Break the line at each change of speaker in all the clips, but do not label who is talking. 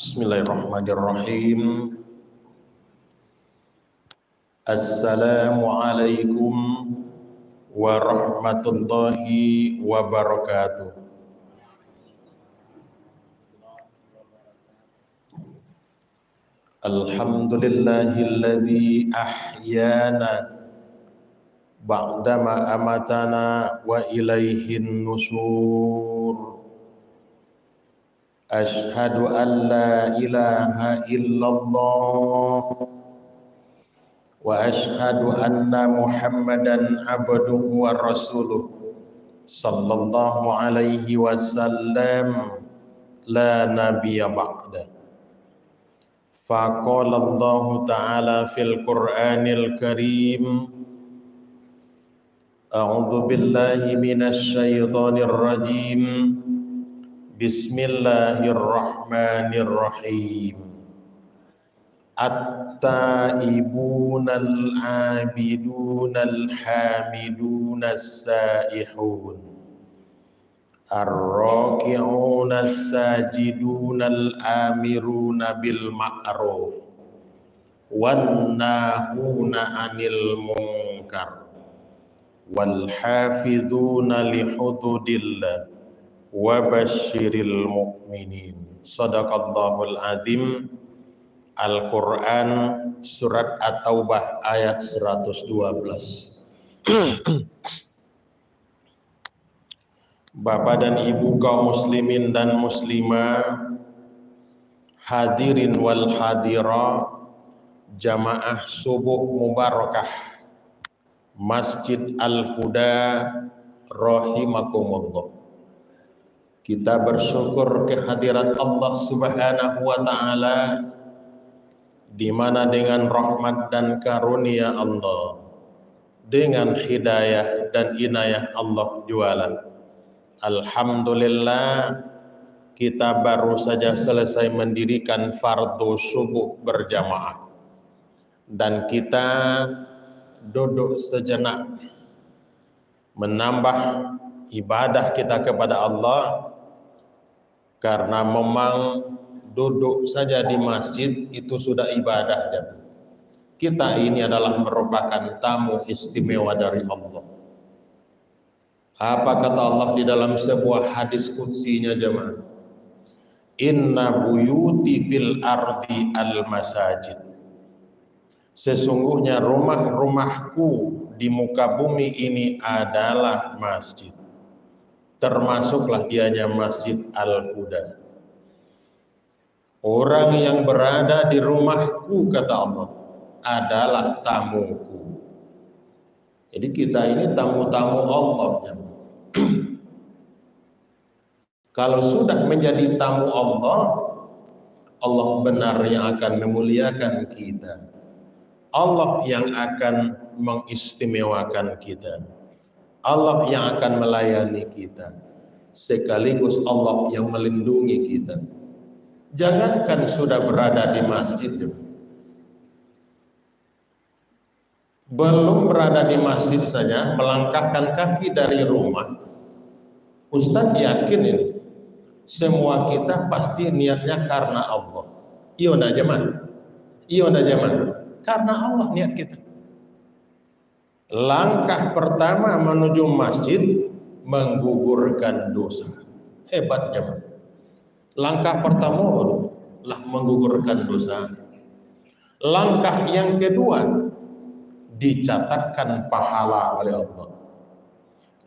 Bismillahirrahmanirrahim. Assalamualaikum warahmatullahi wabarakatuh. Alhamdulillahilladzi ahyana ba'dama amatana wa ilaihin nusur. Ashhadu an la ilaha illallah wa ashhadu anna Muhammadan abduhu wa rasuluh sallallahu alaihi wasallam la nabiyya ba'da. Faqala Allah ta'ala fil Qur'anil Karim, a'udzu billahi minasy syaithanir rajim. Bismillahirrahmanirrahim. At-taibunal abidunal hamidunas saihun, ar-raki'unas sajidunal amiruna bil ma'ruf wan nahuna 'anil munkar wal hafizuna li hududillah wa basyiril mu'minin. Shadaqallahul azim. Al-Quran surat At-Taubah ayat 112. Bapak dan ibu kaum muslimin dan muslimah, hadirin wal hadira, jamaah subuh mubarakah Masjid Al-Huda rahimakumullah. Kita bersyukur kehadiran Allah Subhanahu wa taala, di mana dengan rahmat dan karunia Allah, dengan hidayah dan inayah Allah jualan, alhamdulillah kita baru saja selesai mendirikan fardu subuh berjamaah, dan kita duduk sejenak menambah ibadah kita kepada Allah, karena memang duduk saja di masjid itu sudah ibadah. Kita ini adalah merupakan tamu istimewa dari Allah. Apa kata Allah di dalam sebuah hadis qudsinya jemaah? Inna buyuti fil ardi al masajid. Sesungguhnya rumah-rumahku di muka bumi ini adalah masjid. Termasuklah dianya Masjid Al-Huda. Orang yang berada di rumahku, kata Allah, adalah tamuku. Jadi kita ini tamu-tamu Allah. Kalau sudah menjadi tamu Allah, Allah benar yang akan memuliakan kita. Allah yang akan mengistimewakan kita. Allah yang akan melayani kita, sekaligus Allah yang melindungi kita. Jangankan sudah berada di masjid, belum berada di masjid saja, melangkahkan kaki dari rumah, Ustadz yakin ini semua kita pasti niatnya karena Allah. Iya ndak jemaah, karena Allah niat kita. Langkah pertama menuju masjid menggugurkan dosa. Hebatnya. Langkah pertama lah menggugurkan dosa. Langkah yang kedua dicatatkan pahala oleh Allah.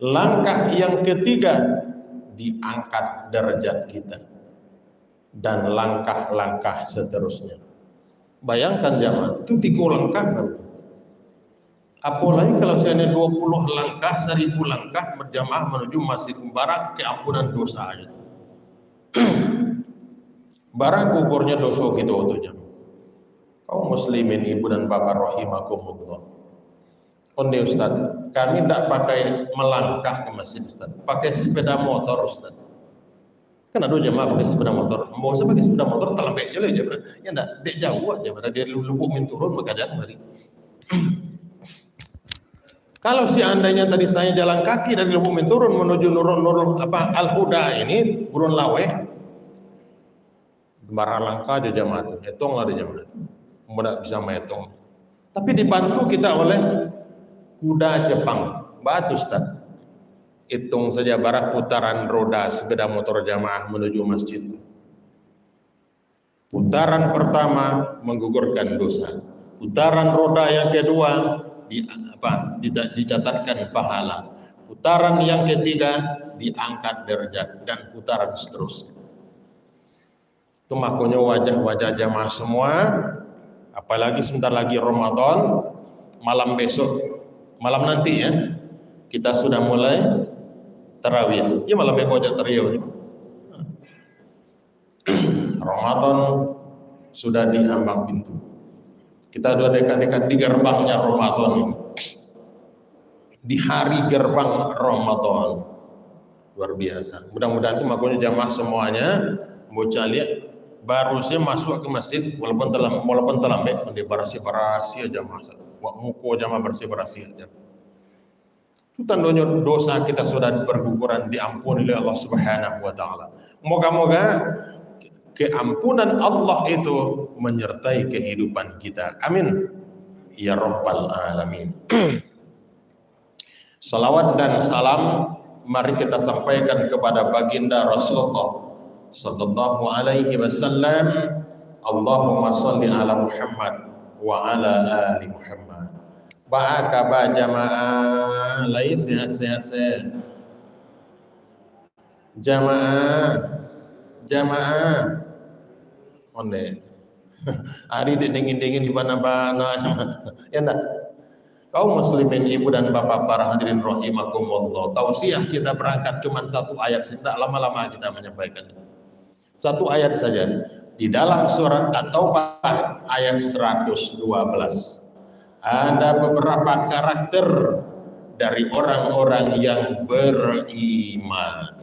Langkah yang ketiga diangkat derajat kita. Dan langkah-langkah seterusnya. Bayangkan jemaah, itu 3 langkah. Apalagi kalau saya 20 langkah, 1000 langkah berjamaah menuju Masjid Mubarak, keampunan dosa aja. Barak gugurnya dosa gitu waktunya. Kaum muslimin ibu dan bapak rahimakumullah. Onde Ustaz, kami tidak pakai melangkah ke masjid Ustaz, pakai sepeda motor Ustaz. Kan ada jamaah pakai sepeda motor, mau saya pakai sepeda motor terlembek aja jemaah. Ya enggak, dek jauh aja, pada dia lubuk min turun makanya mari. Kalau seandainya tadi saya jalan kaki dari Lubuk Minturun menuju Nurul Al-Huda ini, Gurun Laweh, Barang langka aja jamaah, etong ada jamaah, mudah bisa metong. Tapi dibantu kita oleh kuda Jepang, batu Ustaz. Hitung saja barak putaran roda sepeda motor jamaah menuju masjid. Putaran pertama menggugurkan dosa. Putaran roda yang kedua dicatatkan pahala. Putaran yang ketiga diangkat derajat, dan putaran seterusnya. Itu makanya wajah-wajah jamaah semua, apalagi sebentar lagi Ramadan, malam besok, malam nanti ya, kita sudah mulai tarawih. Ya malam wajah tarawih. Ramadan sudah di ambang pintu. Kita sudah dekat-dekat di gerbangnya Ramadan ini. Di hari gerbang Ramadan. Luar biasa. Mudah-mudahan itu makanya jamaah semuanya bocah lihat baru saya masuk ke masjid walaupun terlambat di barasi jamaah. Wak muko jamaah barasi aja. Itu tandanya dosa kita sudah berguguran, diampuni oleh Allah Subhanahu wa taala. Moga-moga keampunan Allah itu menyertai kehidupan kita. Amin. Ya Rabbal Alamin. Salawat dan salam mari kita sampaikan kepada baginda Rasulullah sallallahu alaihi wasallam. Allahumma shalli ala Muhammad wa ala ali Muhammad. Ba'aka jamaah lai sehat-sehat saya. Jamaah onde. Hari dingin-dingin di mana-mana. Ya enggak? Kaum muslimin, ibu dan bapak para hadirin rahimakumullah. Tausiah kita berangkat cuma satu ayat, tidak lama-lama kita menyampaikan. Satu ayat saja di dalam surat At-Taubah ayat 112. Ada beberapa karakter dari orang-orang yang beriman.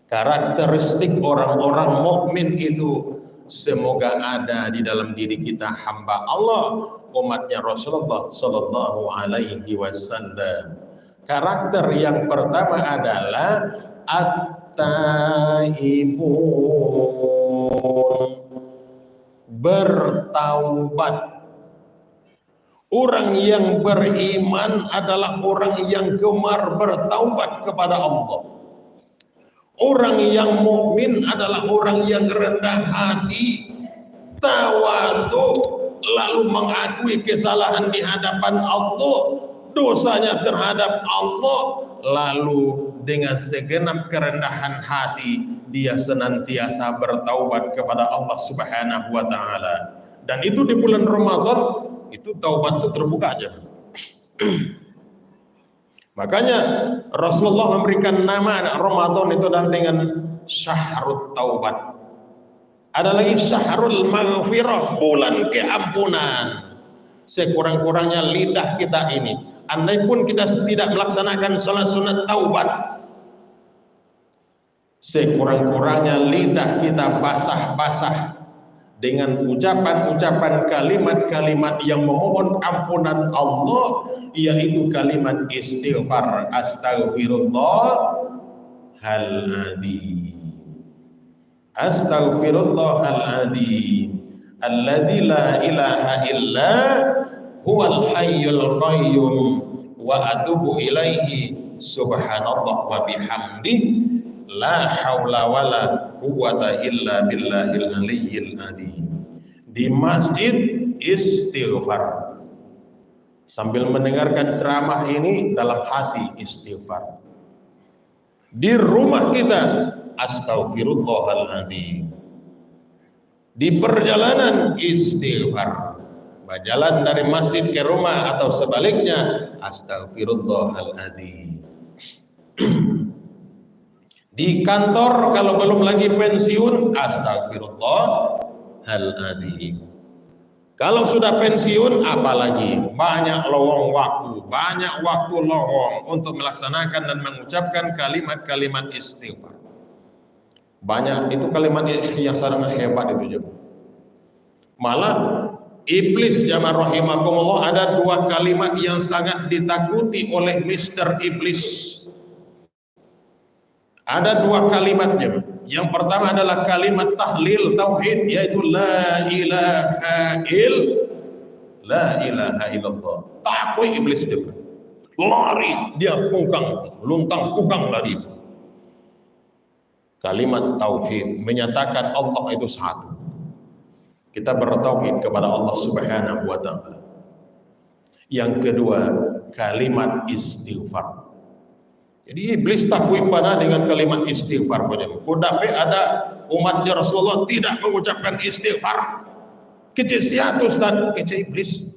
Karakteristik orang-orang mukmin itu semoga ada di dalam diri kita, hamba Allah, umatnya Rasulullah sallallahu alaihi wasallam. Karakter yang pertama adalah at-taibun, bertaubat. Orang yang beriman adalah orang yang gemar bertaubat kepada Allah. Orang yang mukmin adalah orang yang rendah hati, tawadhu, lalu mengakui kesalahan di hadapan Allah, dosanya terhadap Allah, lalu dengan segenap kerendahan hati dia senantiasa bertaubat kepada Allah Subhanahu wa taala. Dan itu di bulan Ramadan itu taubat itu terbuka aja. Makanya Rasulullah memberikan nama Ramadan itu dengan Syahrul Taubat. Ada lagi Syahrul Maghfirah, bulan keampunan. Sekurang-kurangnya lidah kita ini, andai pun kita tidak melaksanakan salat sunat taubat, sekurang-kurangnya lidah kita basah-basah dengan ucapan-ucapan kalimat-kalimat yang memohon ampunan Allah, yaitu kalimat istighfar, astaghfirullahal-adzim, astaghfirullahal-adzim alladzi la ilaha illa huwal hayyul qayyum wa atubu ilaihi subhanallah wa bihamdihi la haula wala quwwata illa billahil aliyyil adzim. Di masjid istighfar, sambil mendengarkan ceramah ini dalam hati istighfar. Di rumah kita astaghfirullahaladzim. Di perjalanan istighfar, berjalan dari masjid ke rumah atau sebaliknya astaghfirullahaladzim. Di kantor kalau belum lagi pensiun astaghfirullahaladzim. Kalau sudah pensiun apalagi banyak lowong waktu, lowong untuk melaksanakan dan mengucapkan kalimat-kalimat istighfar. Banyak itu kalimat yang sangat hebat itu juga. Malah iblis jamaah rahimakumullah, ada dua kalimat yang sangat ditakuti oleh Mr. Iblis. Ada dua kalimatnya. Yang pertama adalah kalimat tahlil tauhid, yaitu la ilaha illallah. Takut iblis juga. Lari dia kungkang, luntang kungkang lari. Kalimat tauhid menyatakan Allah itu satu. Kita bertauhid kepada Allah Subhanahu wa taala. Yang kedua, kalimat istighfar. Jadi iblis takui pada dengan kalimat istighfar. Kudape ada umatnya Rasulullah tidak mengucapkan istighfar. Kecil siatu Ustaz, kecil iblis.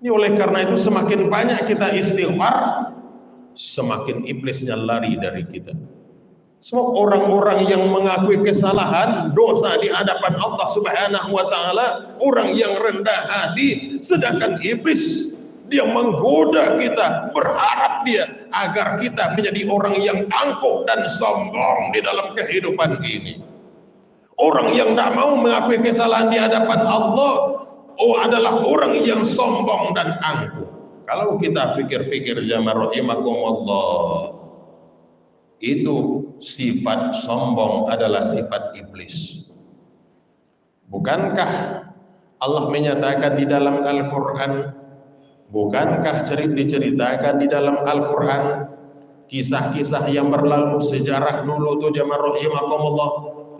Ini oleh karena itu semakin banyak kita istighfar, semakin iblisnya lari dari kita. Semua orang-orang yang mengakui kesalahan, dosa di hadapan Allah Subhanahu wa taala, orang yang rendah hati, sedangkan iblis dia menggoda kita, berharap dia agar kita menjadi orang yang angkuh dan sombong di dalam kehidupan ini. Orang yang tidak mau mengakui kesalahan di hadapan Allah, adalah orang yang sombong dan angkuh. Kalau kita fikir-fikir jamaah rahimakumullah, itu sifat sombong adalah sifat iblis. Bukankah Allah menyatakan di dalam Al-Quran, bukankah diceritakan di dalam Al-Quran kisah-kisah yang berlalu, sejarah dulu tuh jamaah rahimakumullah?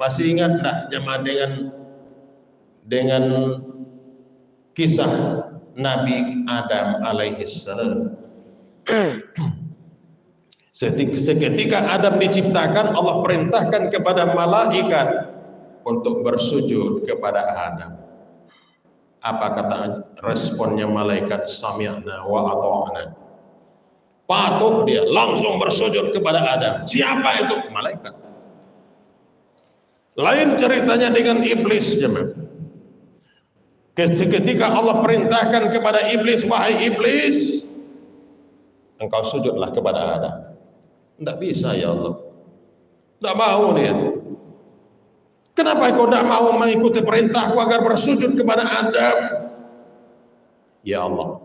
Masih ingat tak jamaah dengan kisah Nabi Adam alaihissalam? Seketika Adam diciptakan, Allah perintahkan kepada malaikat untuk bersujud kepada Adam. Apa kata responnya malaikat? Sami'na wa ata'na. Patuh dia, langsung bersujud kepada Adam. Siapa itu? Malaikat. Lain ceritanya dengan iblis, jemaah. Ketika Allah perintahkan kepada iblis, wahai iblis, engkau sujudlah kepada Adam. Tidak bisa ya Allah. Tidak mau dia. Kenapa kau tidak mau mengikuti perintahku agar bersujud kepada Adam? Ya Allah,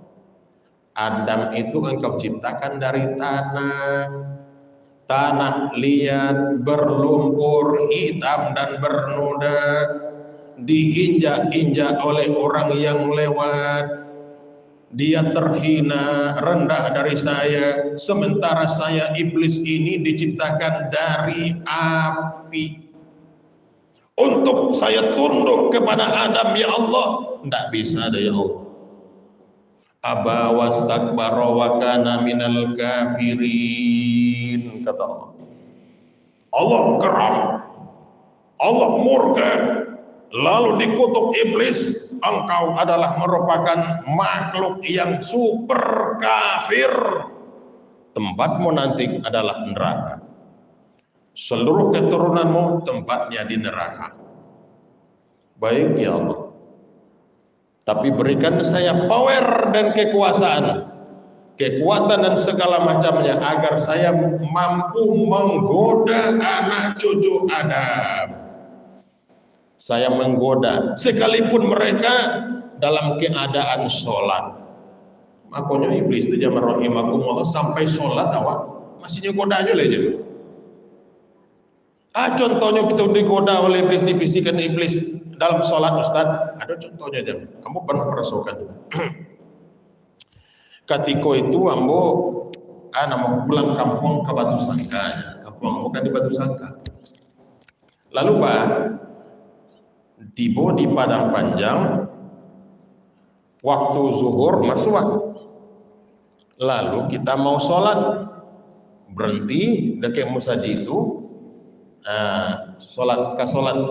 Adam itu engkau ciptakan dari tanah liat, berlumpur, hitam dan bernoda, diinjak-injak oleh orang yang lewat. Dia terhina, rendah dari saya, sementara saya iblis ini diciptakan dari api. Untuk saya tunduk kepada Adam, ya Allah, tidak bisa ada ya Allah. Aba wastakbara wa kana minal kafirin, kata Allah. Allah geram, Allah murka, lalu dikutuk iblis, engkau adalah merupakan makhluk yang super kafir. Tempatmu nanti adalah neraka. Seluruh keturunanmu tempatnya di neraka. Baik ya Allah, tapi berikan saya power dan kekuasaan, kekuatan dan segala macamnya, agar saya mampu menggoda anak cucu Adam. Saya menggoda sekalipun mereka dalam keadaan sholat. Makanya iblis itu jamaah rahimakumullah sampai sholat awak masih nyegoda aja lah. Contohnya kita digoda oleh iblis, dibisikkan iblis dalam sholat Ustaz. Ada contohnya jam. Kamu pernah merasakan? Ketika itu ambo mau pulang kampung ke Batu Sangka. Kampung ambo kan di Batu Sangka. Lalu Pak, tiba di Padang Panjang, waktu zuhur masuk waktu. Lalu kita mau sholat, berhenti dekat musaji itu, sholat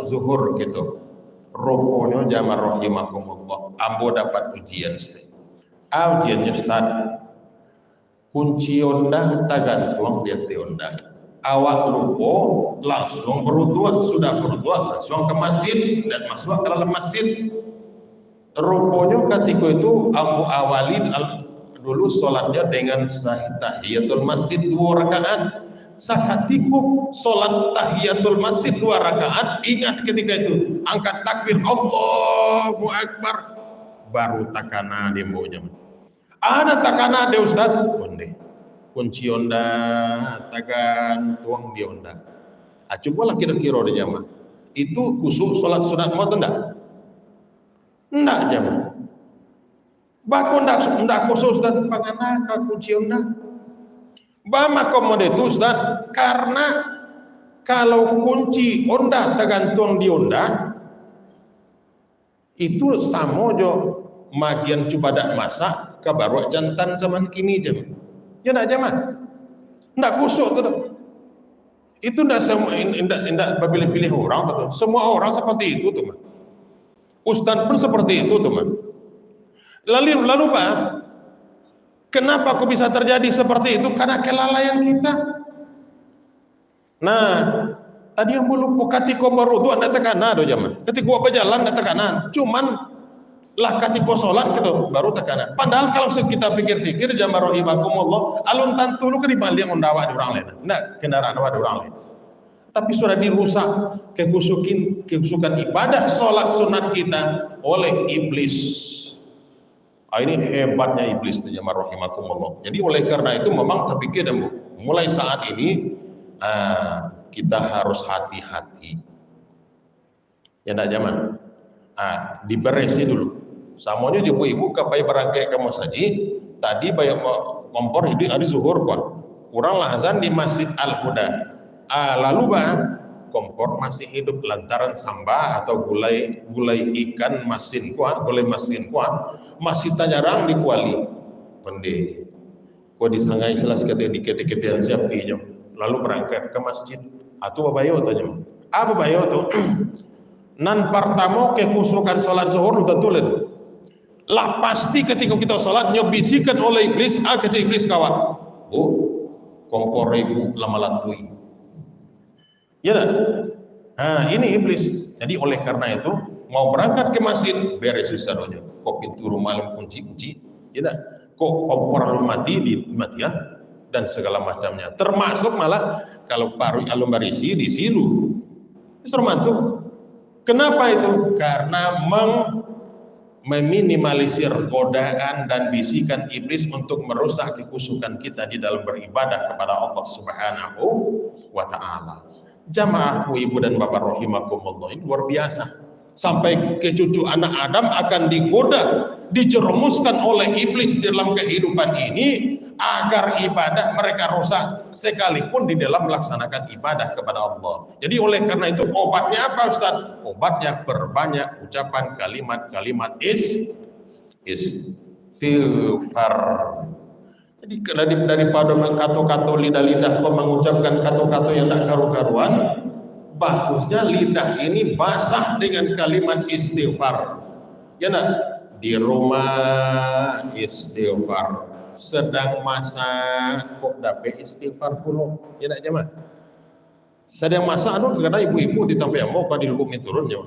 zuhur gitu. Rupanya jamaah rahimakumullah, ambo dapat ujian Ustaz. Ujiannya Ustaz, kunci onda tagantung dia tionda. Awak lupa langsung berwudu, sudah berwudu langsung ke masjid dan masuk ke dalam masjid. Rupanya ketika itu ambo awalin dulu sholatnya dengan tahiyatul masjid 2 rakaat. Sakatiku sholat tahiyatul masjid 2 rakaat, ingat ketika itu angkat takbir Allahu Akbar, baru takana dembonya. Ada takana de Ustaz? Onde. kunci onda tagan tuang di onda. Cobalah kira-kira di jamaah. Itu kusuk solat sunat mau enggak? Enggak jamaah. Bako ndak khusus dan pangana ka kunci onda. Bama komode itu Ustaz, karena kalau kunci onda tergantung di onda itu samojo magian coba dak masak ke baru jantan zaman kini jemaah. Ya ndak jemaah. Ndak kusuk tuh. Itu ndak semua ndak pilih-pilih orang tuh. Semua orang seperti itu tuh, Mas. Ustaz pun seperti itu tuh, Mas. Lalu Pak, kenapa kok bisa terjadi seperti itu? Karena kelalaian kita. Nah, tadi yang belum katiko barudu anda tekanan do jamaah. Ketika berjalan anda tekanan. Cuman lah katiko sholat gitu baru tekanan. Padahal kalau kita pikir-pikir jamaah rahimakumullah, alun tantu lu keribali yang undawa di orang lain. Nah, kendaraan awak di orang lain. Tapi sudah dirusak kehusukan ibadah sholat sunat kita oleh iblis. Ini hebatnya iblis itu jamaah rahimakumullah. Jadi oleh karena itu memang terpikir dan mulai saat ini kita harus hati-hati. Ya enggak jamaah. Diberesi dulu. Samonya ibu-ibu kapai barangkai kamu saji. Tadi banyak kompor hidup hari zuhur kok. Kurang azan di Masjid Al-Huda. Lalu kompor masih hidup lantaran samba atau gulai ikan masin kuah, gulai masin kuah masih tanyarang di kuali pende ko disangai selas kete di kete-ketean siap dinyo lalu berangkat ke masjid atau babayo tanya babayo tuh nan pertama kekhusukan salat zuhur tentulen lah pasti ketika kita salat nyobisikan oleh iblis kecil iblis kawan kompor ibu lama latui ya ini iblis. Jadi oleh karena itu mau berangkat ke masjid beres sadonya. Kok pintu rumah malam kunci, ya kok kompor mati di matian dan segala macamnya. Termasuk malah kalau paru alum barisi di silu. Sermantu. Kenapa itu? Karena meminimalisir godaan dan bisikan iblis untuk merusak kekusukan kita di dalam beribadah kepada Allah Subhanahu wa taala. Jamaahku ibu dan bapak rahimakumullah, ini luar biasa. Sampai ke cucu anak Adam akan digoda, dijerumuskan oleh iblis dalam kehidupan ini agar ibadah mereka rusak sekalipun di dalam melaksanakan ibadah kepada Allah. Jadi oleh karena itu obatnya apa Ustaz? Obatnya perbanyak ucapan kalimat-kalimat istighfar. Jadi daripada kato-kato lidah-lidah mengucapkan kato-kato yang tak karu-karuan, bagusnya lidah ini basah dengan kalimat istighfar. Ya nak, di rumah istighfar, sedang masak kok dapat istighfar puluh. Ya nak jemaah. Sedang masak anu kadang ibu-ibu di tempat ambo kan di lubuk turun ya.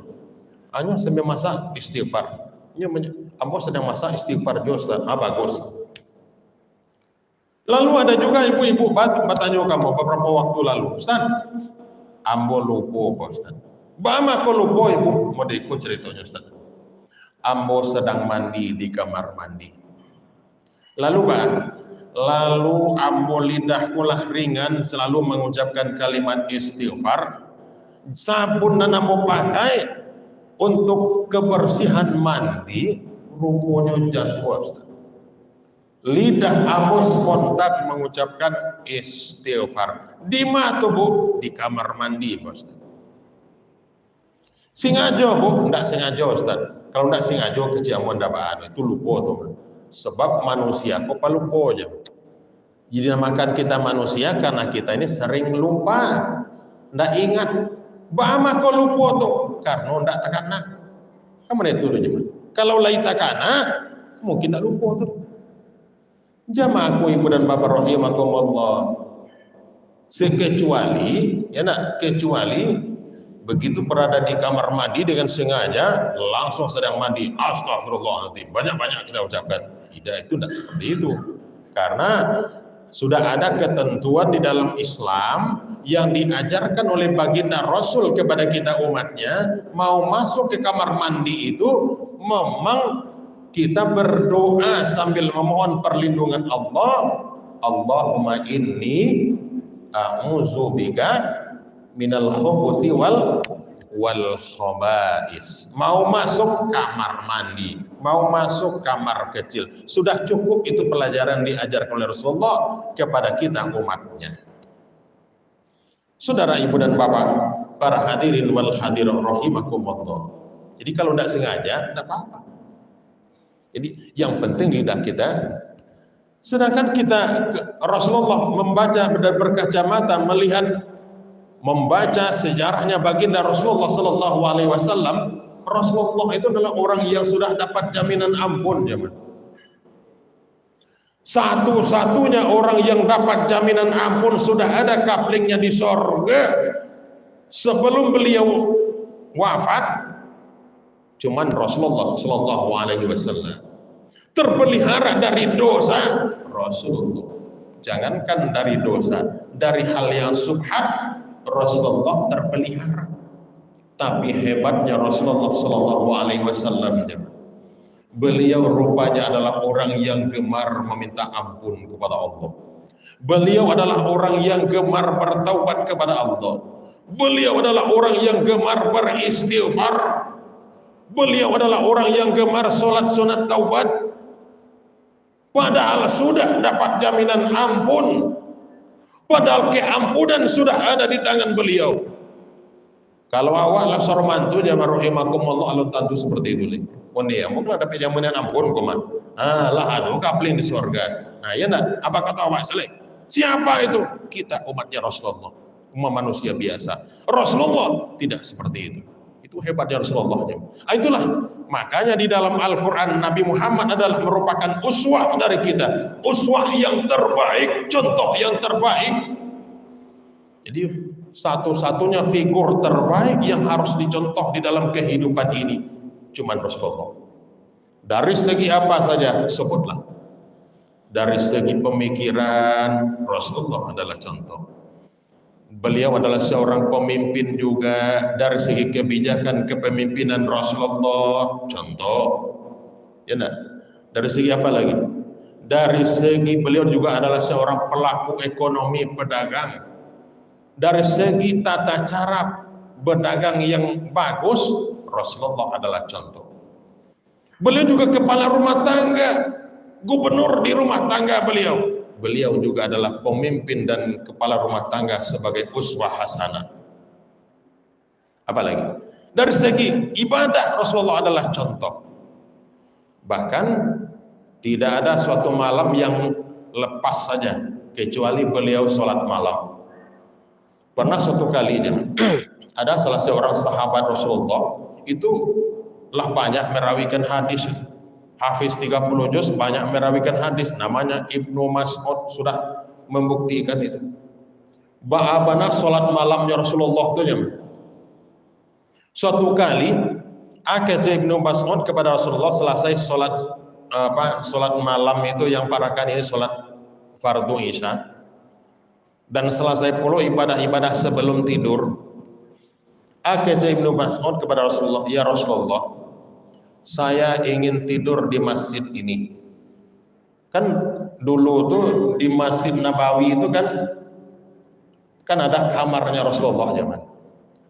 Hanya sambil masak istighfar. Ambo sedang masak istighfar jo Ustaz. Bagus. Lalu ada juga ibu-ibu bertanya kamu beberapa waktu lalu, Ustaz, ambo lupa Pak Ustaz. Bama kok lupa ibu? Mau ikut ceritanya Ustaz. Ambo sedang mandi di kamar mandi. Lalu ambo lidahku lah ringan selalu mengucapkan kalimat istighfar. Sabun yang ambo pakai untuk kebersihan mandi rupanya jatuh Ustaz. Lidah ambo spontan mengucapkan istighfar. Di mana tuh Bu? Di kamar mandi Pak Ustaz. Sengaja Bu? Enggak sengaja Ustaz. Kalau enggak sengaja kecil ambo ndabaan itu lupa tuh. Sebab manusia kok lupa aja. Jadi namakan kita manusia karena kita ini sering lupa. Enggak ingat. Bama kok lupa tuh? Karena enggak takana. Kamu itu dulu. Kalau lai takana mungkin enggak lupa tuh. Jamaahku ibu dan bapak rahimakumullah, kecuali begitu berada di kamar mandi dengan sengaja langsung sedang mandi astagfirullahaladzim banyak-banyak kita ucapkan. Tidak, itu tidak seperti itu, karena sudah ada ketentuan di dalam Islam yang diajarkan oleh baginda Rasul kepada kita umatnya. Mau masuk ke kamar mandi itu memang kita berdoa sambil memohon perlindungan Allah Allahumma inni a'udzubika minal khubuthi wal khaba'is. Mau masuk kamar mandi, mau masuk kamar kecil, sudah cukup itu pelajaran diajarkan oleh Rasulullah kepada kita umatnya. Saudara, ibu dan bapak, para hadirin wal hadirat rahimakumullah. Jadi kalau tidak sengaja, tidak apa-apa. Jadi yang penting lidah kita. Sedangkan kita, Rasulullah membaca dan berkacamata melihat, membaca sejarahnya baginda Rasulullah Sallallahu Alaihi Wasallam. Rasulullah itu adalah orang yang sudah dapat jaminan ampun, jemaah. Satu-satunya orang yang dapat jaminan ampun, sudah ada kaplingnya di sorga sebelum beliau wafat. Cuman Rasulullah Sallallahu Alaihi Wasallam terpelihara dari dosa. Rasulullah, jangankan dari dosa, dari hal yang subhat Rasulullah terpelihara. Tapi hebatnya Rasulullah Sallallahu Alaihi Wasallam, beliau rupanya adalah orang yang gemar meminta ampun kepada Allah. Beliau adalah orang yang gemar bertaubat kepada Allah. Beliau adalah orang yang gemar beristighfar. Beliau adalah orang yang gemar sholat sunat taubat. Padahal sudah dapat jaminan ampun. Padahal keampunan sudah ada di tangan beliau. Kalau awak lah seorang mantu jamaah rahimakumullah, alun tantu seperti itu le. Oh nih, mungkin ada jaminan ampun koma. Lah anu kapling di surga. Nah, ya enggak? Apa kata awak selek? Siapa itu? Kita umatnya Rasulullah, umat manusia biasa. Rasulullah tidak seperti itu. Itu hebatnya Rasulullah. Itulah makanya di dalam Al-Quran Nabi Muhammad adalah merupakan uswah dari kita, uswah yang terbaik, contoh yang terbaik. Jadi satu-satunya figur terbaik yang harus dicontoh di dalam kehidupan ini cuman Rasulullah. Dari segi apa saja sebutlah. Dari segi pemikiran Rasulullah adalah contoh. Beliau adalah seorang pemimpin juga. Dari segi kebijakan kepemimpinan Rasulullah contoh. Ya enggak? Dari segi apa lagi? Dari segi beliau juga adalah seorang pelaku ekonomi pedagang. Dari segi tata cara berdagang yang bagus, Rasulullah adalah contoh. Beliau juga kepala rumah tangga, gubernur di rumah tangga beliau. Beliau juga adalah pemimpin dan kepala rumah tangga sebagai uswah hasanah. Apalagi dari segi ibadah Rasulullah adalah contoh. Bahkan tidak ada suatu malam yang lepas saja kecuali beliau sholat malam. Pernah suatu kali ada salah seorang sahabat Rasulullah itu lah banyak merawikan hadis. Hafiz 30 juz, banyak merawikan hadis, namanya Ibnu Mas'ud, sudah membuktikan itu. Bagaimana sholat malamnya Rasulullah itu. Suatu kali akhirnya Ibnu Mas'ud kepada Rasulullah selesai sholat malam itu yang parakan ini sholat fardu isya, dan selesai pula ibadah-ibadah sebelum tidur. Akhirnya Ibnu Mas'ud kepada Rasulullah, ya Rasulullah, saya ingin tidur di masjid ini. Kan dulu tuh di Masjid Nabawi itu kan ada kamarnya Rasulullah zaman.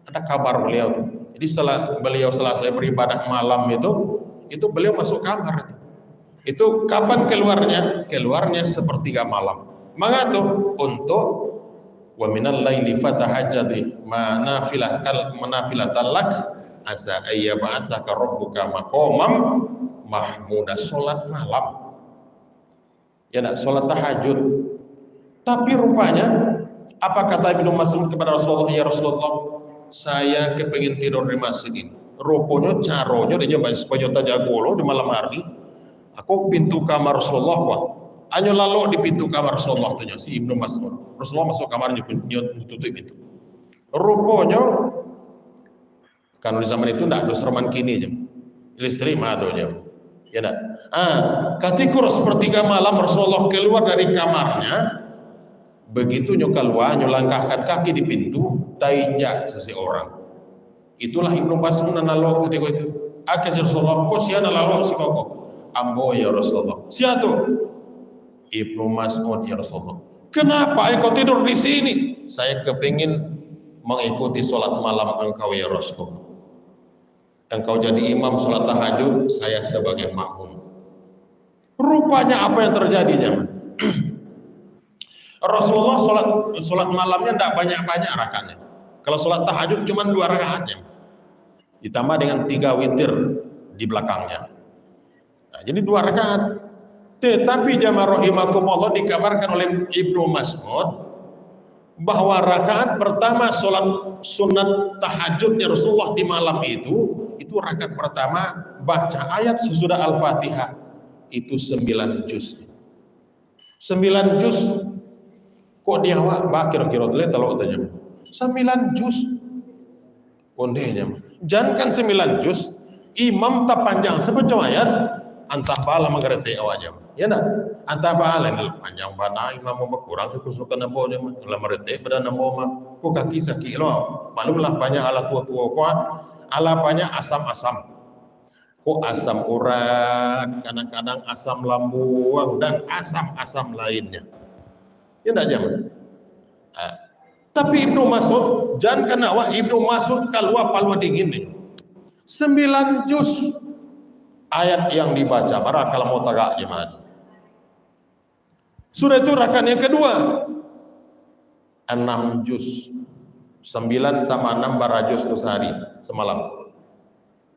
Ada kamar beliau tuh. Jadi setelah beliau selesai beribadah malam itu beliau masuk kamar. Itu kapan keluarnya? Keluarnya sepertiga malam. Maka tuh untuk wa minal laili fatahajjati manafilatan lak asa ayyab'atsaka rabbuka maqamam mahmuda. Salat malam. Ya enggak, salat tahajud. Tapi rupanya apa kata Ibnu Mas'ud kepada Rasulullah, ya Rasulullah, saya kepengin tidur di masjid ini. Rupanya caranya dia supaya jago di malam hari. Aku pintu kamar Rasulullah wah. Anyo lalu di pintu kamar Rasulullah tuh si Ibnu Mas'ud. Rasulullah masuk kamarnya tutup itu. Rupanya kan di zaman itu tidak ada sereman kini aja. Listrik ada aja. Ya enggak. Ketika sepertiga malam Rasulullah keluar dari kamarnya, begitu keluar nyelangkahkan kaki di pintu, tainjak seseorang. Itulah Ibnu Mas'ud nalo ketika itu. Akhirnya Rasulullah, kok siapa nalo si koko? Ambo ya Rasulullah. Siapa tuh? Ibnu Mas'ud, ya Rasulullah, kenapa engkau tidur di sini? Saya kepingin mengikuti sholat malam engkau ya Rasulullah. Engkau jadi imam sholat tahajud, saya sebagai makmum. Rupanya apa yang terjadinya? Rasulullah sholat malamnya tidak banyak-banyak rakaatnya. Kalau sholat tahajud cuma 2 rakaatnya, ditambah dengan 3 witir di belakangnya. Nah, jadi 2 rakaat. Tetapi jamaah rahimakumullah, dikabarkan oleh Ibnu Mas'ud bahwa rakaat pertama sholat sunat tahajudnya Rasulullah di malam itu rakaat pertama baca ayat sesudah Al-Fatihah itu 9 juz. 9 juz. Kok dia awak kira-kira telok tanya 9 juz. Ondenya. Jangan 9 juz, imam tak panjang seperti ayat antah bala mengerti awaknya. Ya nak, antah bala ini panjang bana imam berkurang suka nabo je lah merete pada nabo mah ku kaki sakit lo. Malumlah banyak ala tua-tua kuat, ala banyak asam-asam. Ku asam urat, kadang-kadang asam lambung dan asam-asam lainnya. Ya tak jangan. Tapi Ibnu Mas'ud jangan kena wah Ibnu Mas'ud keluar palwa dingin nih. 9 juz ayat yang dibaca barakal mutagak jemaat. Sudah itu rakaat yang kedua 6 juz. 9 tambah 6 barajuz itu sehari semalam.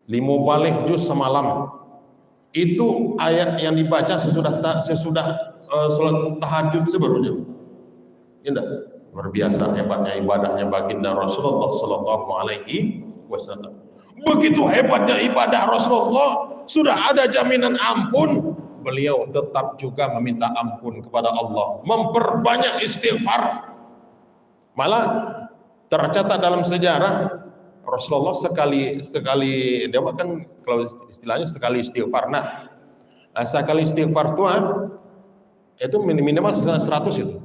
5 balik juz semalam. Itu ayat yang dibaca sesudah sholat tahajud sebelumnya. Ya enggak? Luar biasa hebatnya ibadahnya baginda Rasulullah sallallahu alaihi wasallam. Begitu hebatnya ibadah Rasulullah, sudah ada jaminan ampun, beliau tetap juga meminta ampun kepada Allah, memperbanyak istighfar. Malah tercatat dalam sejarah Rasulullah sekali dia kan kalau istilahnya sekali istighfar. Nah, sekali istighfar itu minimal 100 itu.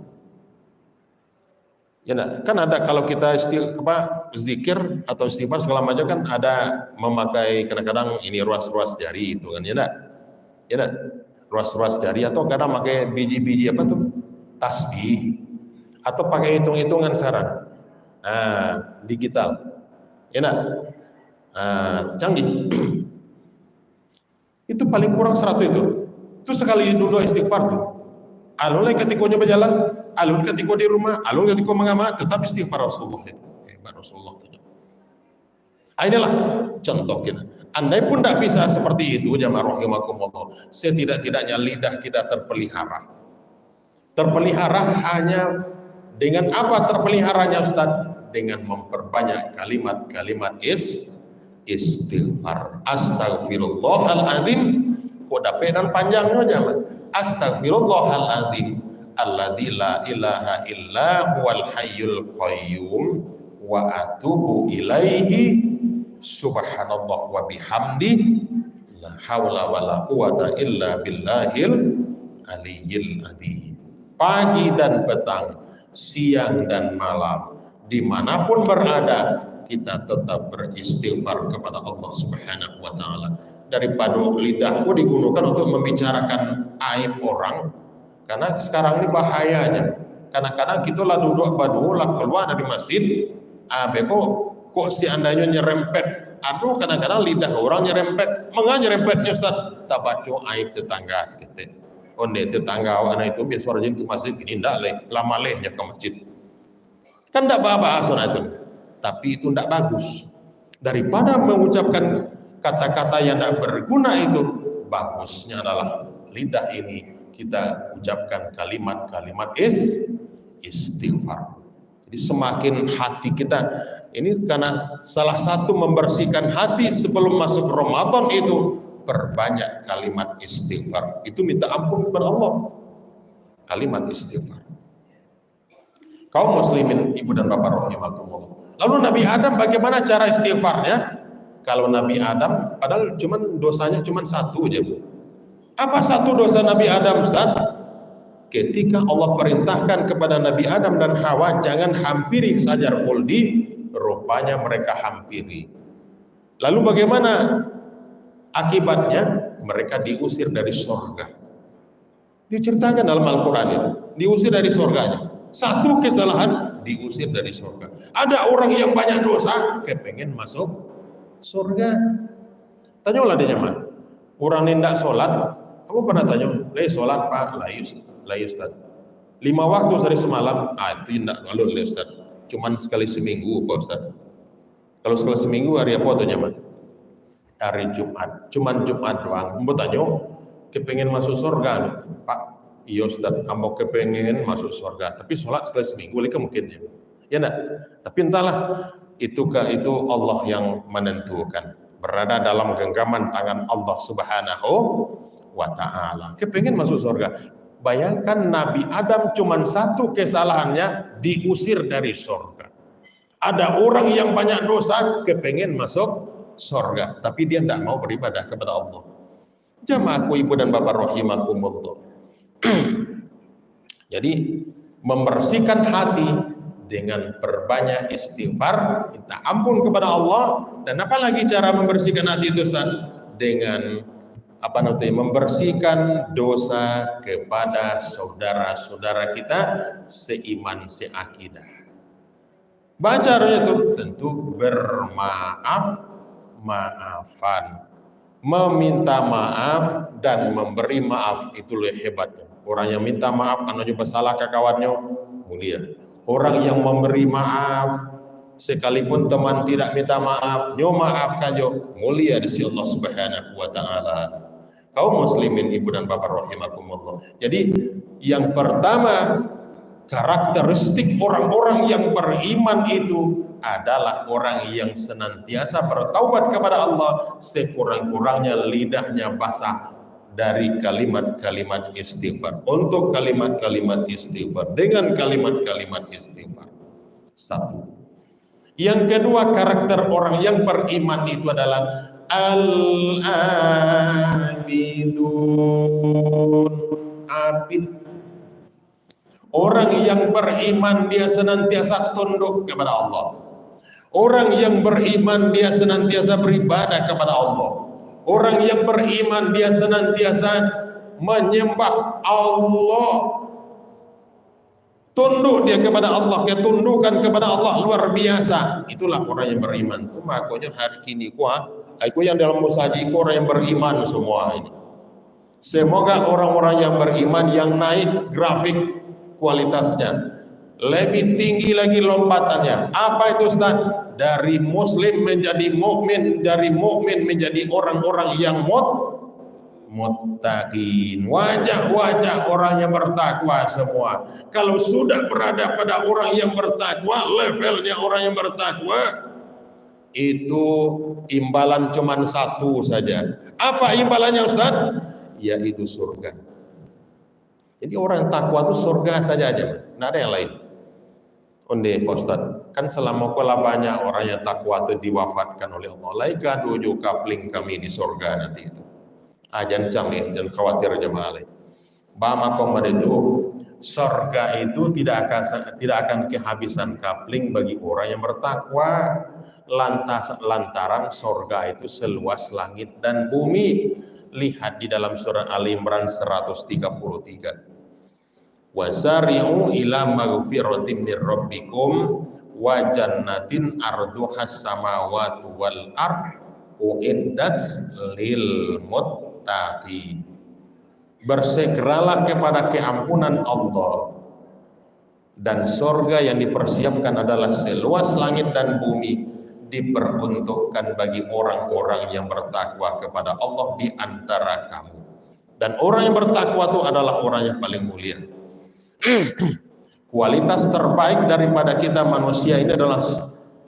Ya kan ada kalau kita zikir atau istighfar segala macam kan ada memakai kadang-kadang ini ruas-ruas jari itu kan ya enggak? Ruas-ruas jari atau kadang pakai biji-biji apa tuh? Tasbih atau pakai hitung-hitungan sekarang. Digital. Ya enggak? Canggih. Itu paling kurang 100 itu. Itu sekali dulu istighfar tuh. Alun ketika berjalan, alun ketika di rumah, alun ketika mengamal, tetap istighfar Rasulullah itu. Hebat Rasulullah itu. Inilah contoh kita. Andai pun tidak bisa seperti itu, jamaah rahimakumullah, setidak-tidaknya lidah kita terpelihara. Terpelihara hanya dengan apa terpeliharanya Ustaz? Dengan memperbanyak kalimat-kalimat istighfar. Astaghfirullahaladzim. Kok dapat dan panjangnya jamaah. Astaghfirullahaladzim alladzi la ilaha illa huwal hayyul qayyum wa atubu ilaihi subhanallah wa bihamdi la haula wala quwata illa billahil aliyyil adzim. Pagi dan petang, siang dan malam, dimanapun berada, kita tetap beristighfar kepada Allah Subhanahu wa ta'ala. Daripada lidahku digunakan untuk membicarakan aib orang, karena sekarang ini bahayanya. Kadang-kadang kita lah duduk lah keluar dari masjid, kok si andanya nyerempet. Aduh, kadang-kadang lidah orang nyerempet. Mengapa nyerempetnya Ustaz? Tak baca aib tetangga seketik. Onde tetangga anak itu biasa rajin ke masjid, ini ndak lama lehnya ke masjid. Kan ndak apa-apa soal itu. Tapi itu ndak bagus. Daripada mengucapkan kata-kata yang tidak berguna itu, bagusnya adalah lidah ini kita ucapkan kalimat-kalimat istighfar. Jadi semakin hati kita ini, karena salah satu membersihkan hati sebelum masuk Ramadan itu perbanyak kalimat istighfar. Itu minta ampun kepada Allah. Kalimat istighfar. Kaum muslimin, ibu dan bapak rahimakumullah. Lalu Nabi Adam bagaimana cara istighfarnya? Kalau Nabi Adam, padahal dosanya cuma 1 aja, Bu. Apa 1 dosa Nabi Adam, Ustaz? Ketika Allah perintahkan kepada Nabi Adam dan Hawa, jangan hampiri sajar khuldi, rupanya mereka hampiri. Lalu bagaimana akibatnya? Mereka diusir dari surga. Diceritakan dalam Al-Quran itu, diusir dari surganya. Satu kesalahan, diusir dari surga. Ada orang yang banyak dosa, kepengen masuk surga. Tanyalah dia mah, orang yang tidak sholat, kamu pernah tanya, sholat pak? Lai Ustaz. 5 waktu sehari semalam, itu tidak lalu lai Ustaz. Cuman sekali seminggu Pak Ustaz. Kalau sekali seminggu hari apa tuh nyaman? Hari Jumat. Cuman Jumat doang. Mau tanya, kepengen masuk surga Pak? Iya Ustaz, ambo kepengen masuk surga, tapi sholat sekali seminggu lika mungkin ya enggak? Tapi entahlah, itu Allah yang menentukan. Berada dalam genggaman tangan Allah Subhanahu wa ta'ala. Kepengen masuk surga. Bayangkan Nabi Adam cuman satu kesalahannya diusir dari surga. Ada orang yang banyak dosa kepengen masuk surga, tapi dia tidak mau beribadah kepada Allah. Jamaahku ibu dan bapak rahimakumullah. Jadi membersihkan hati dengan berbanyak istighfar, minta ampun kepada Allah. Dan apalagi cara membersihkan hati itu Ustaz? Dengan membersihkan dosa kepada saudara-saudara kita seiman seakidah. Caranya itu tentu maafan, meminta maaf dan memberi maaf, itu lebih hebatnya. Orang yang minta maaf karena juga salah ke kawannya, mulia. Orang yang memberi maaf sekalipun teman tidak minta maaf, nyo maafkan yo, mulia di sisi Allah Subhanahu wa ta'ala. Kaum muslimin ibu dan bapak rahimakumullah. Jadi yang pertama, karakteristik orang-orang yang beriman itu adalah orang yang senantiasa bertaubat kepada Allah, sekurang-kurangnya lidahnya basah dari kalimat-kalimat istighfar. Untuk kalimat-kalimat istighfar, dengan kalimat-kalimat istighfar. Satu. Yang kedua, karakter orang yang beriman itu adalah al-abidun, abid. Orang yang beriman dia senantiasa tunduk kepada Allah. Orang yang beriman dia senantiasa beribadah kepada Allah. Orang yang beriman dia senantiasa menyembah Allah. Tunduk dia kepada Allah, ketundukan kepada Allah luar biasa. Itulah orang yang beriman. Makanya hari kini aku yang dalam musaji orang yang beriman semua ini. Semoga orang-orang yang beriman yang naik grafik kualitasnya lebih tinggi lagi lompatannya. Apa itu Ustaz? Dari muslim menjadi mukmin, dari mukmin menjadi orang-orang yang muttaqin. Wajah-wajah orang yang bertakwa semua. Kalau sudah berada pada orang yang bertakwa, levelnya orang yang bertakwa, itu imbalan cuman satu saja. Apa imbalannya Ustaz? Yaitu surga. Jadi orang takwa itu surga saja aja, tidak ada yang lain. Onde Pak Ustaz, kan selama kala banyak orang yang takwa itu diwafatkan oleh Allah. Laika dojo kapling kami di surga nanti itu. Ajan camih dan khawatir jemaah lain. Bama komad itu surga itu tidak akan kehabisan kapling bagi orang yang bertakwa. Lantaran surga itu seluas langit dan bumi. Lihat di dalam surah Ali Imran 133. Wasari'u ila maghfiratin mir rabbikum wa jannatin arduhas samawati wal ard uiddat lil muttaqin. Bersegeralah kepada keampunan Allah, dan surga yang dipersiapkan adalah seluas langit dan bumi, diperuntukkan bagi orang-orang yang bertakwa kepada Allah di antara kamu. Dan orang yang bertakwa itu adalah orang yang paling mulia. Kualitas terbaik daripada kita manusia ini adalah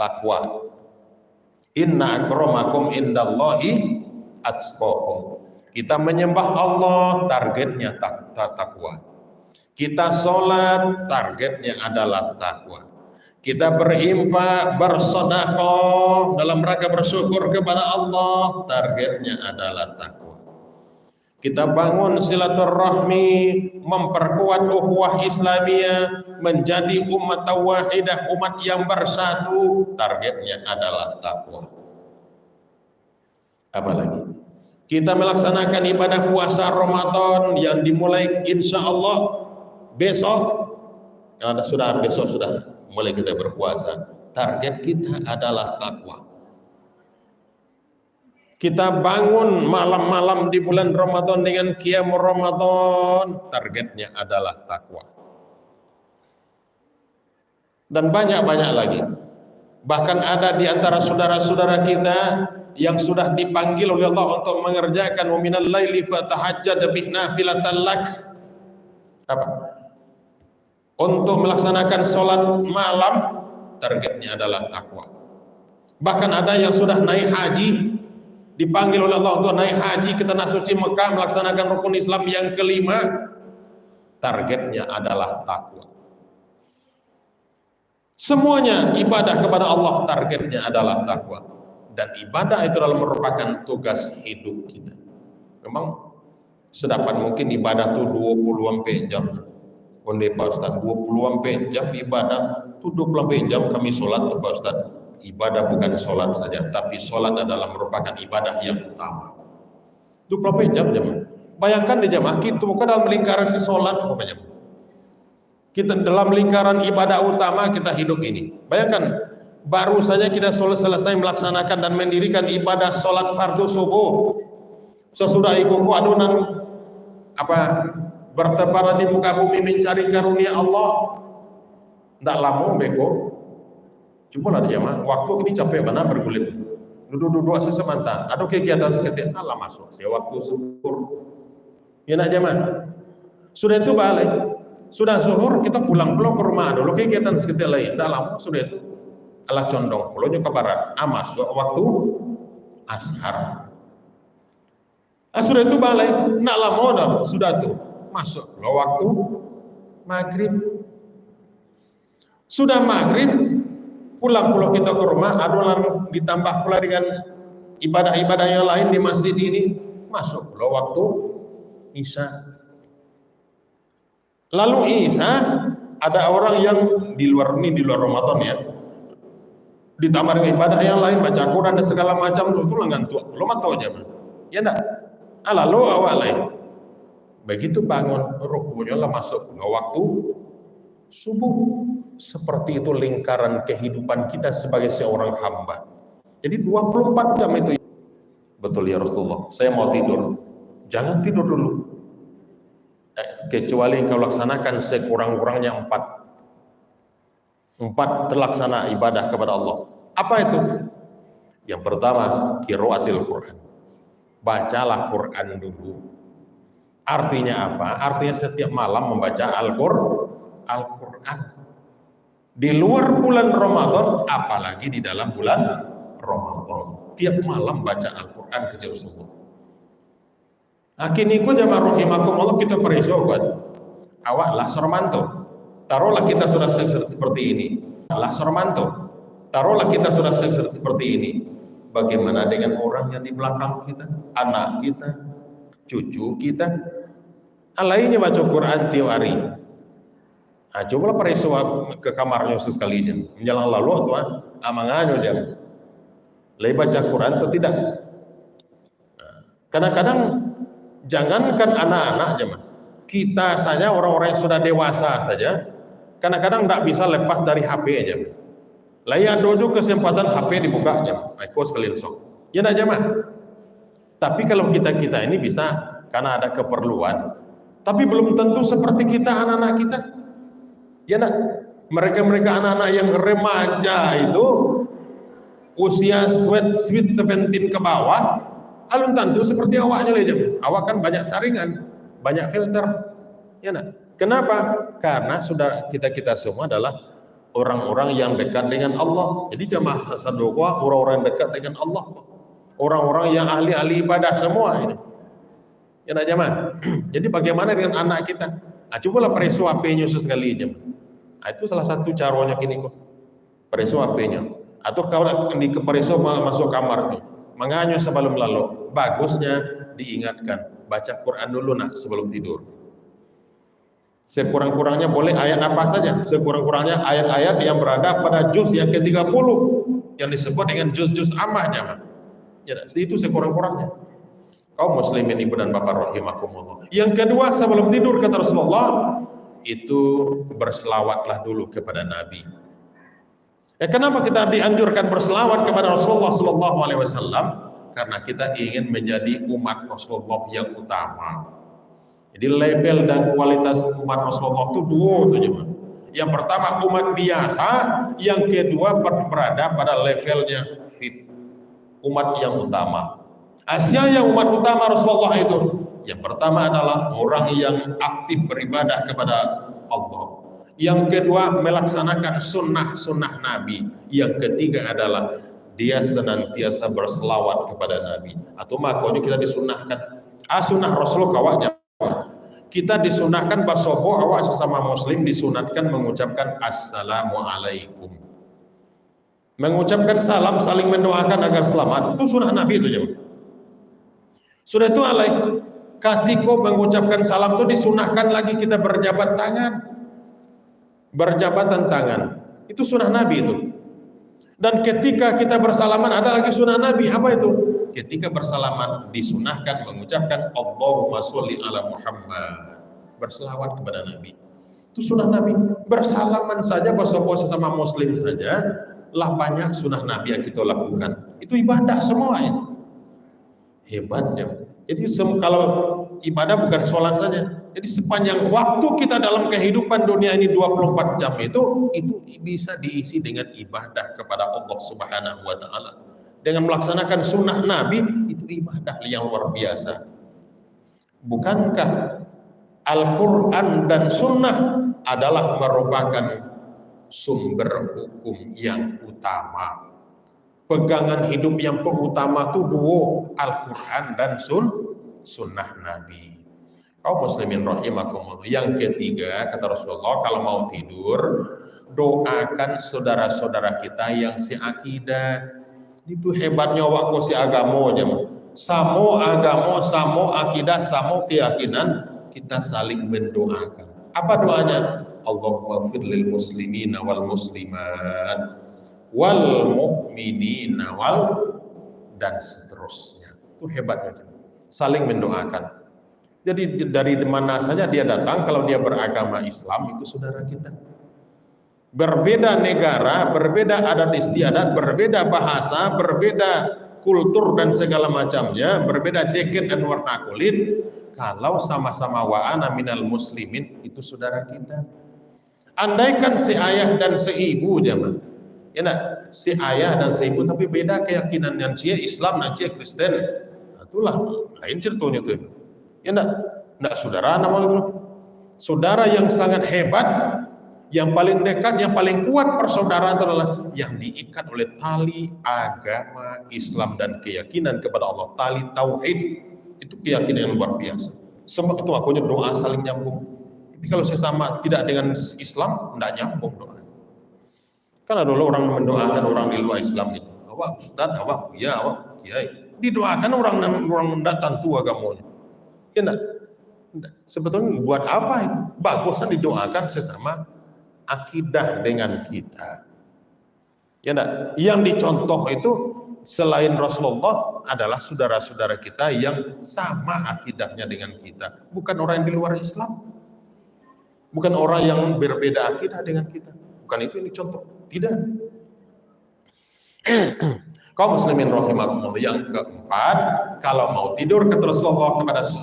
takwa. Inna akramakum indallahi atqakum. Kita menyembah Allah, targetnya takwa. Kita sholat, targetnya adalah takwa. Kita berinfak, bersedekah dalam rangka bersyukur kepada Allah, targetnya adalah takwa. Kita bangun silaturahmi, memperkuat ukhuwah Islamiyah, menjadi umat wahidah, umat yang bersatu, targetnya adalah takwa. Apalagi Kita melaksanakan ibadah puasa Ramadan yang dimulai insya Allah besok. Karena besok sudah mulai kita berpuasa. Target kita adalah takwa. Kita bangun malam-malam di bulan Ramadan dengan qiyam Ramadan. Targetnya adalah takwa. Dan banyak-banyak lagi. Bahkan ada di antara saudara-saudara kita yang sudah dipanggil oleh Allah untuk mengerjakan wa minal laili fatahajjad bihi nafilatan lak. Apa? Untuk melaksanakan sholat malam, targetnya adalah takwa. Bahkan ada yang sudah naik haji, dipanggil oleh Allah untuk naik haji ke tanah suci Mekah melaksanakan rukun Islam yang kelima, targetnya adalah takwa. Semuanya ibadah kepada Allah targetnya adalah takwa. Dan ibadah itu adalah merupakan tugas hidup kita. Memang sedapat mungkin ibadah itu 20 jam. Onde Pak Ustaz, 20 jam ibadah, 20 jam kami sholat Pak Ustaz. Ibadah bukan sholat saja, tapi sholat adalah merupakan ibadah yang utama. 20 jam jemaah. Bayangkan di jemaah, kita bukan dalam lingkaran sholat, kita dalam lingkaran ibadah utama kita hidup ini. Bayangkan, baru saja kita selesai melaksanakan dan mendirikan ibadah sholat fardu subuh. Sesudah ibuku adunan bertebaran di muka bumi mencari karunia Allah. Tidak lama beko. Coba lah jemaah, waktu ini capek benar bergulir. Duduk-duduk sesemata. Ada kegiatan seketika, alah masuk. Saya waktu syukur. Ya nak jemaah. Sudah itu balik. Sudah zuhur kita pulang ke rumah dulu kegiatan seketika lain. Tidak lama sudah itu. Allah condong pulaunya ke barat. Masuk waktu ashar. Sudah itu balik. Nak lama dah. Sudah itu. Masuk waktu maghrib. Sudah maghrib. Pulang kita ke rumah, adulan ditambah pula dengan ibadah-ibadah yang lain di masjid ini, masuk pula waktu Isya. Lalu Isya, ada orang yang di luar Ramadan ya, ditambah dengan ibadah yang lain, baca Quran dan segala macam, itu ngantuk, belum tahu aja, ya enggak? Lalu awalnya, begitu bangun, rukunya lah masuk pula waktu subuh. Seperti itu lingkaran kehidupan kita sebagai seorang hamba. Jadi 24 jam itu. Betul ya Rasulullah, saya mau tidur. Jangan tidur dulu. Kecuali kau laksanakan sekurang-kurangnya 4 terlaksana ibadah kepada Allah. Apa itu? Yang pertama, qiraatil Quran. Bacalah Quran dulu. Artinya apa? Artinya setiap malam membaca Al-Quran. Di luar bulan Ramadan, apalagi di dalam bulan Ramadan. Tiap malam baca Al-Quran kejauh semua. Kini ku jamaah rahimakumullah kita perisokan. Awak lah sormanto. Taruhlah kita sudah seperti ini. Lah sormanto. Taruhlah kita sudah seperti ini. Bagaimana dengan orang yang di belakang kita? Anak kita, cucu kita. Lainnya baca Quran tiap hari. Cobalah peristiwa ke kamarnya sesekalinya menjelang lalu atau amangannya dia lagi baca Quran atau tidak. Kadang-kadang jangankan anak-anak jemaah, kita saja orang-orang yang sudah dewasa saja kadang-kadang tidak bisa lepas dari HP aja. Lain ada juga kesempatan HP dibuka aja, aku sekalian sok. Ya tidak jemaah. Tapi kalau kita ini bisa karena ada keperluan, tapi belum tentu seperti kita anak-anak kita. Ya nak, mereka anak-anak yang remaja itu usia sweet 17 ke bawah, alun tentu seperti awaknya aja. Awak kan banyak saringan, banyak filter. Ya nak. Kenapa? Karena sudah kita semua adalah orang-orang yang dekat dengan Allah. Jadi jamaah Hasadokwa orang-orang dekat dengan Allah. Orang-orang yang ahli-ahli ibadah semua ini. Ya nak jamaah. Jadi bagaimana dengan anak kita? Cobalah peristiwa HP-nya sesekali aja. Itu salah satu caranya kini kok. Peristiwa HP-nya. Atau kalau di peristiwa masuk kamar nih, menganyuh sebelum lalu. Bagusnya diingatkan, baca Quran dulu nak sebelum tidur. Sekurang-kurangnya boleh ayat apa saja. Sekurang-kurangnya ayat-ayat yang berada pada juz yang ke-30 yang disebut dengan juz-juz ammah jamaah. Ya, itu sekurang-kurangnya. Kaum muslimin ibu dan bapak rahimakumullah. Yang kedua, sebelum tidur kata Rasulullah, itu berselawatlah dulu kepada Nabi. Kenapa kita dianjurkan berselawat kepada Rasulullah Sallallahu Alaihi Wasallam? Karena kita ingin menjadi umat Rasulullah yang utama. Jadi level dan kualitas umat Rasulullah itu dua tuh. Yang pertama umat biasa, yang kedua berada pada levelnya fit, umat yang utama. Asia yang umat utama Rasulullah itu, yang pertama adalah orang yang aktif beribadah kepada Allah. Yang kedua melaksanakan sunnah Nabi. Yang ketiga adalah dia senantiasa berselawat kepada Nabi. Atau makanya kita disunahkan. Sunnah Rasul kawaknya. Kita disunahkan basobo awak sesama muslim disunatkan mengucapkan assalamualaikum. Mengucapkan salam, saling mendoakan agar selamat. Itu sunnah Nabi itu jemaah. Sudah itu ketika mengucapkan salam itu disunahkan lagi kita berjabatan tangan. Itu sunnah Nabi itu. Dan ketika kita bersalaman ada lagi sunnah Nabi. Apa itu? Ketika bersalaman disunahkan mengucapkan Allahumma sholli ala Muhammad. Berselawat kepada Nabi. Itu sunnah Nabi. Bersalaman saja bahasa sama muslim saja lah banyak sunnah Nabi yang kita lakukan. Itu ibadah semua itu. Hebatnya. Jadi kalau ibadah bukan sholat saja. Jadi sepanjang waktu kita dalam kehidupan dunia ini 24 jam itu bisa diisi dengan ibadah kepada Allah Subhanahu wa taala. Dengan melaksanakan sunnah Nabi itu ibadah yang luar biasa. Bukankah Al-Quran dan sunnah adalah merupakan sumber hukum yang utama? Pegangan hidup yang pertama itu dua, Al-Quran dan sunnah Nabi. Kaum muslimin rahimakumullah. Yang ketiga kata Rasulullah, kalau mau tidur doakan saudara-saudara kita yang seakidah. Itu hebatnya waktu si agamonya. Samo agama, samo akidah, samo keyakinan, kita saling mendoakan. Apa doanya? Allahumma fir lil muslimina wal muslimat wal mu'minina dan seterusnya. Itu hebatnya. Saling mendoakan. Jadi dari mana saja dia datang, kalau dia beragama Islam itu saudara kita. Berbeda negara, berbeda adat istiadat, berbeda bahasa, berbeda kultur dan segala macamnya, berbeda jaket dan warna kulit, kalau sama-sama wa ana minal muslimin itu saudara kita. Andaikan si ayah dan si ibu jemaah. Ya nak, si ayah dan si ibu tapi beda keyakinan, yang cia Islam, yang cia Kristen. Itulah lain ceritanya tuh. Ya nak saudara nama itu. Saudara yang sangat hebat, yang paling dekat, yang paling kuat persaudaraan adalah yang diikat oleh tali agama Islam dan keyakinan kepada Allah, tali tauhid. Itu keyakinan yang luar biasa. Semua itu akunya doa saling nyambung. Tapi kalau sesama tidak dengan Islam, tidak nyambung doa. Kan ada orang mendoakan orang di luar Islam itu. Awak ustaz, awak buya, awak kiai. Didoakan orang tidak tentu agamanya. Ya enggak? Sebetulnya buat apa itu? Bagusnya didoakan sesama akidah dengan kita. Ya enggak? Yang dicontoh itu selain Rasulullah adalah saudara-saudara kita yang sama akidahnya dengan kita. Bukan orang yang di luar Islam. Bukan orang yang berbeda akidah dengan kita. Bukan itu ini contoh. Tidak. Kaum muslimin rahimakumullah. Yang keempat, kalau mau tidur kata Rasulullah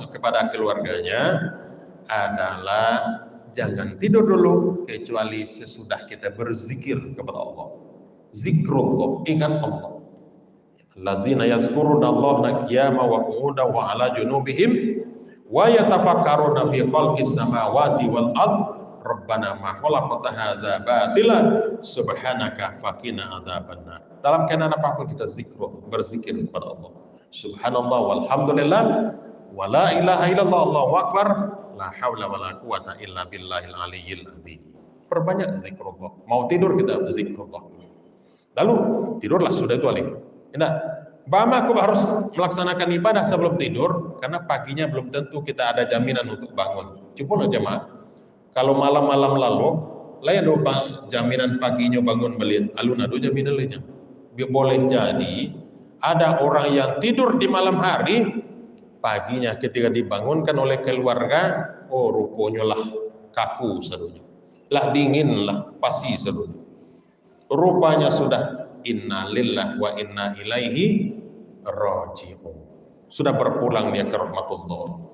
kepada keluarganya adalah jangan tidur dulu kecuali sesudah kita berzikir kepada Allah. Zikrullah, ingat Allah. Allazina yazkuruna Allaha qiyaman wa qu'udan wa 'ala junubihim wa yatafakkaruna fi khalqis samawati wal ard. Rabbana ma khalaqta hadza batila subhanaka faqina adzabannar. Dalam keadaan apapun kita berzikir kepada Allah. Subhanallah walhamdulillah wa la ilaha illallah Allahu akbar la haula wala quwata illa billahil aliyyil azim. Perbanyak zikrullah. Mau tidur kita zikrullah. Lalu tidurlah sudah itu alih. Nah, Bama aku harus melaksanakan ibadah sebelum tidur karena paginya belum tentu kita ada jaminan untuk bangun. Coba jemaah. Kalau malam-malam lalu, lain ada jaminan paginya bangun belian. Alun ada jaminan lainnya. Boleh jadi ada orang yang tidur di malam hari, paginya ketika dibangunkan oleh keluarga, oh rupanya lah kaku serunya, lah dingin lah pasti serunya. Rupanya sudah innalillah wa inna ilaihi raji'un. Sudah berpulang dia ke rahmatullah.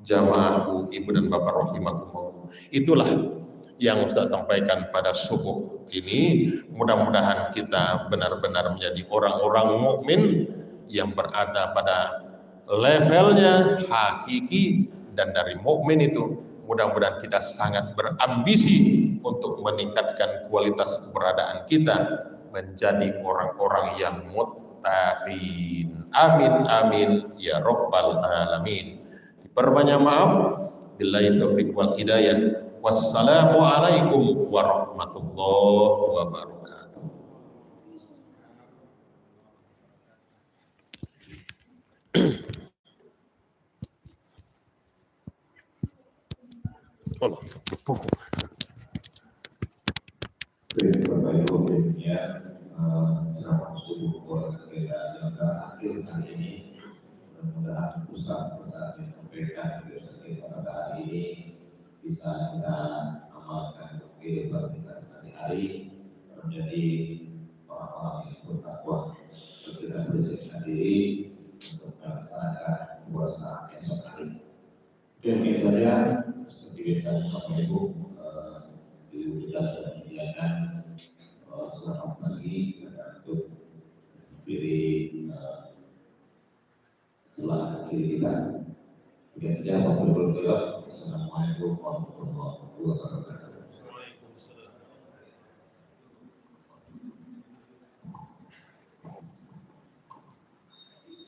Jamaahku ibu dan bapak rahimakumullah. Itulah yang Ustaz sampaikan pada subuh ini. Mudah-mudahan kita benar-benar menjadi orang-orang mukmin yang berada pada levelnya hakiki, dan dari mukmin itu mudah-mudahan kita sangat berambisi untuk meningkatkan kualitas keberadaan kita menjadi orang-orang yang muttaqin. Amin amin ya rabbal alamin. Perbanyak maaf. Billahi taufiq wal hidayah. Wassalamualaikum warahmatullahi wabarakatuh. Allah, buku.
Bapak Ibu ya, selamat subuh buat kita yang terakhir hari ini. Mudah-mudahan pusat-pusat yang disampaikan di kita pada hari ini bisa kita amalkan untuk kehidupan kita sehari-hari, menjadi orang-orang yang bertakwa. Kita bersiapkan diri untuk melaksanakan puasa esok hari. Demikian saja, seperti biasa Bapak Ibu sudah menyediakan selamat pagi untuk diri setelah diri kita. Demikian saja, Assalamualaikum warahmatullahi wabarakatuh.